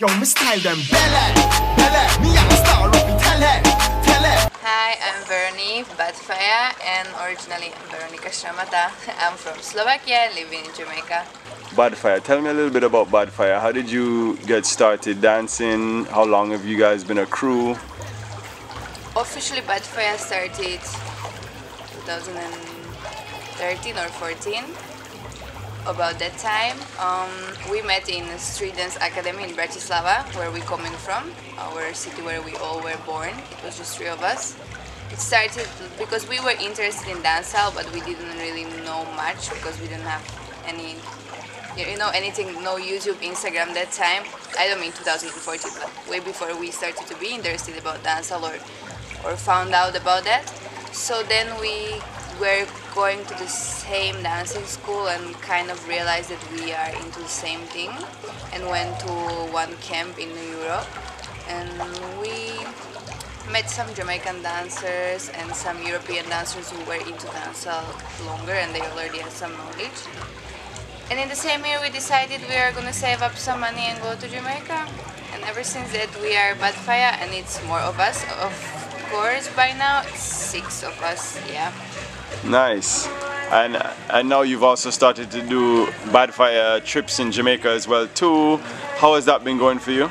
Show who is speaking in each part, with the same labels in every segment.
Speaker 1: Yo, me style them Belleh, me I'm a star up in tell it.
Speaker 2: Hi, I'm Veronie Baddfyah and originally I'm Veronica. I'm from Slovakia, living in Jamaica.
Speaker 3: Baddfyah, tell me a little bit about Baddfyah. How did you get started dancing? How long have you guys been a crew?
Speaker 2: Officially Baddfyah started 2013 or 14. About that time, we met in Street Dance Academy in Bratislava, where we coming from, our city where we all were born. It was just three of us. It started because we were interested in dancehall, but we didn't really know much because we didn't have any, anything, no YouTube, Instagram that time. I don't mean 2014, but way before we started to be interested about dancehall or found out about that. So then we were going to the same dancing school and kind of realized that we are into the same thing, and went to one camp in Europe, and we met some Jamaican dancers and some European dancers who were into dancehall longer and they already had some knowledge. And in the same year we decided we are gonna save up some money and go to Jamaica, and ever since that we are Baddfyah, and it's more of us. Of course by now it's 6 of us, yeah.
Speaker 3: Nice. And now you've also started to do Baddfyah trips in Jamaica as well too. How has that been going for you?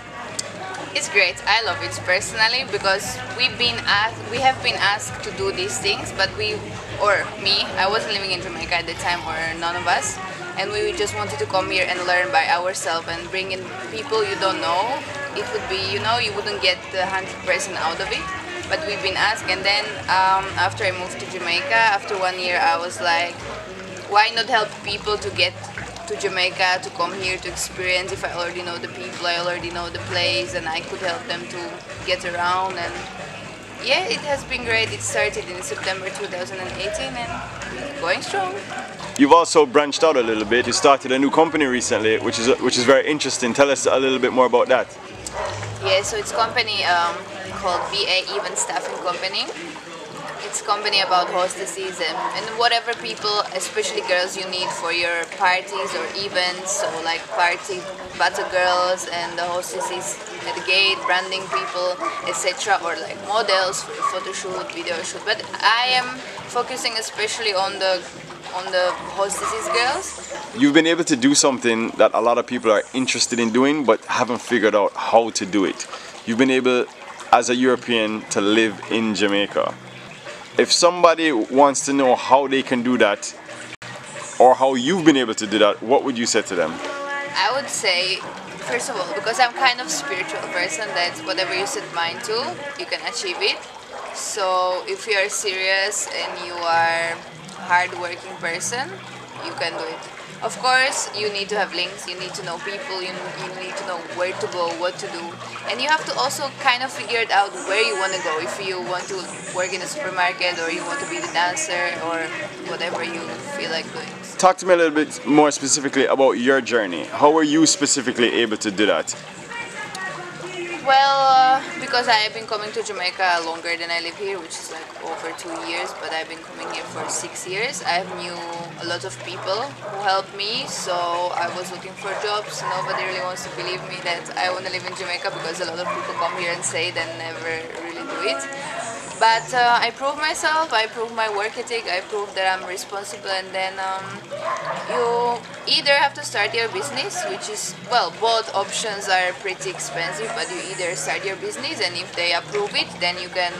Speaker 2: It's great. I love it personally because we have been asked to do these things, but I wasn't living in Jamaica at the time, or none of us, and we just wanted to come here and learn by ourselves and bring in people you don't know. It would be, you wouldn't get the 100% out of it. But we've been asked, and then after I moved to Jamaica, after 1 year, I was like, why not help people to get to Jamaica, to come here to experience? If I already know the people, I already know the place, and I could help them to get around. And yeah, it has been great. It started in September 2018 and going strong.
Speaker 3: You've also branched out a little bit. You started a new company recently, which is very interesting. Tell us a little bit more about that.
Speaker 2: Yeah, so it's a company called BA Event Staffing Company. It's a company about hostesses and whatever people, especially girls, you need for your parties or events. So like party butter girls and the hostesses at the gate, branding people, etc. Or like models for photo shoot, video shoot. But I am focusing especially on the hostesses girls.
Speaker 3: You've been able to do something that a lot of people are interested in doing but haven't figured out how to do it. You've been able, as a European, to live in Jamaica. If somebody wants to know how they can do that, or how you've been able to do that, what would you say to them?
Speaker 2: I would say, first of all, because I'm kind of spiritual person, that whatever you set mind to, you can achieve it. So if you are serious and you are hard-working person, you can do it. Of course, you need to have links, you need to know people, you need to know where to go, what to do. And you have to also kind of figure it out where you want to go. If you want to work in a supermarket, or you want to be the dancer, or whatever you feel like doing.
Speaker 3: Talk to me a little bit more specifically about your journey. How were you specifically able to do that?
Speaker 2: Well, because I have been coming to Jamaica longer than I live here, which is like over 2 years, but I've been coming here for 6 years. I knew a lot of people who helped me, so I was looking for jobs. Nobody really wants to believe me that I want to live in Jamaica, because a lot of people come here and say it and never really do it. But I proved myself, I proved my work ethic, I proved that I'm responsible, and then you either have to start your business, which is, well, both options are pretty expensive, but you either start your business, and if they approve it, then you can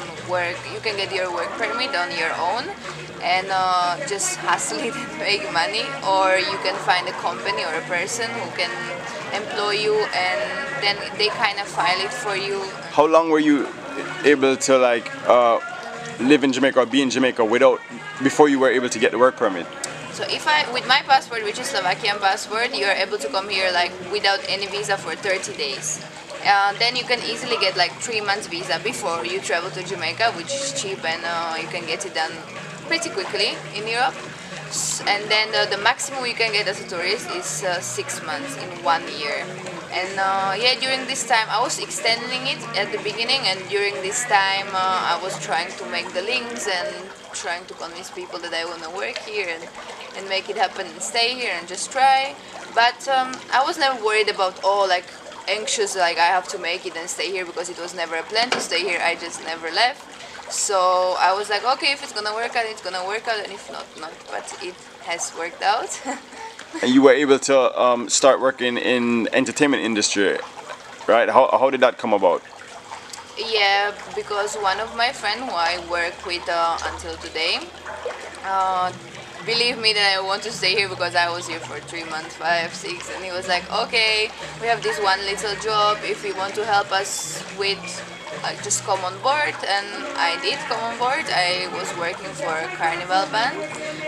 Speaker 2: get your work permit on your own and just hustle it and make money, or you can find a company or a person who can employ you, and then they kind of file it for you.
Speaker 3: How long were you able to live in Jamaica or be in Jamaica before you were able to get the work permit?
Speaker 2: So with my passport, which is Slovakian passport, you are able to come here like without any visa for 30 days. Then you can easily get like 3 months visa before you travel to Jamaica, which is cheap, and you can get it done pretty quickly in Europe. And then the maximum you can get as a tourist is 6 months in 1 year. And yeah, during this time I was extending it at the beginning, and during this time I was trying to make the links and trying to convince people that I want to work here and make it happen and stay here and just try. But I was never worried about, oh, like anxious, like I have to make it and stay here, because it was never a plan to stay here. I just never left. So I was like, okay, if it's gonna work out, it's gonna work out, and if not, not. But it has worked out.
Speaker 3: And you were able to start working in entertainment industry, right? How did that come about?
Speaker 2: Yeah, because one of my friends who I work with until today, believe me that I want to stay here because I was here for 3 months, 5, 6, and he was like, okay, we have this one little job, if you want to help us with, just come on board. And I did come on board. I was working for a carnival band,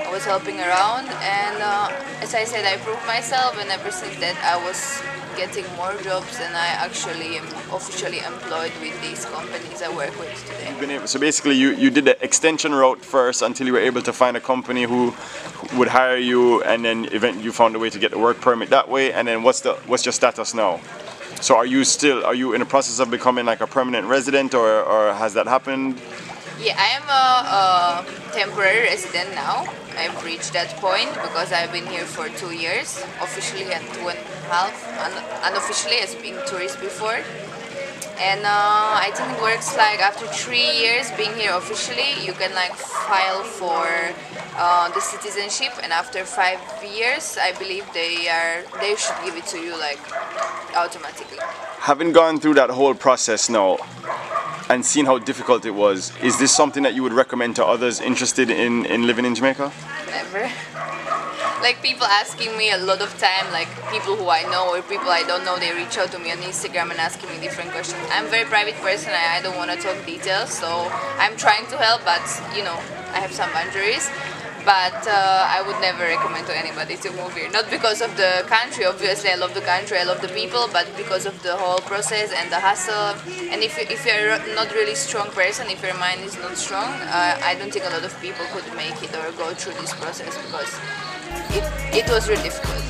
Speaker 2: I was helping around, and as I said, I proved myself, and ever since that I was getting more jobs, and I actually am officially employed with these companies I work with today.
Speaker 3: So basically you did the extension route first until you were able to find a company who would hire you, and then eventually you found a way to get the work permit that way. And then what's your status now? So are you in the process of becoming like a permanent resident, or has that happened?
Speaker 2: Yeah, I am a temporary resident now. I've reached that point because I've been here for 2 years, officially, and 2.5, unofficially as being tourist before. And I think it works like after 3 years being here officially, you can like file for the citizenship, and after 5 years, I believe they should give it to you like automatically.
Speaker 3: Having gone through that whole process now and seen how difficult it was, is this something that you would recommend to others interested in living in Jamaica?
Speaker 2: Never. Like people asking me a lot of time, like people who I know or people I don't know, they reach out to me on Instagram and asking me different questions. I'm a very private person, I don't want to talk details, so I'm trying to help, but you know, I have some boundaries. But I would never recommend to anybody to move here. Not because of the country, obviously I love the country, I love the people, but because of the whole process and the hassle. And if you're not really strong person, if your mind is not strong, I don't think a lot of people could make it or go through this process, because it was really difficult.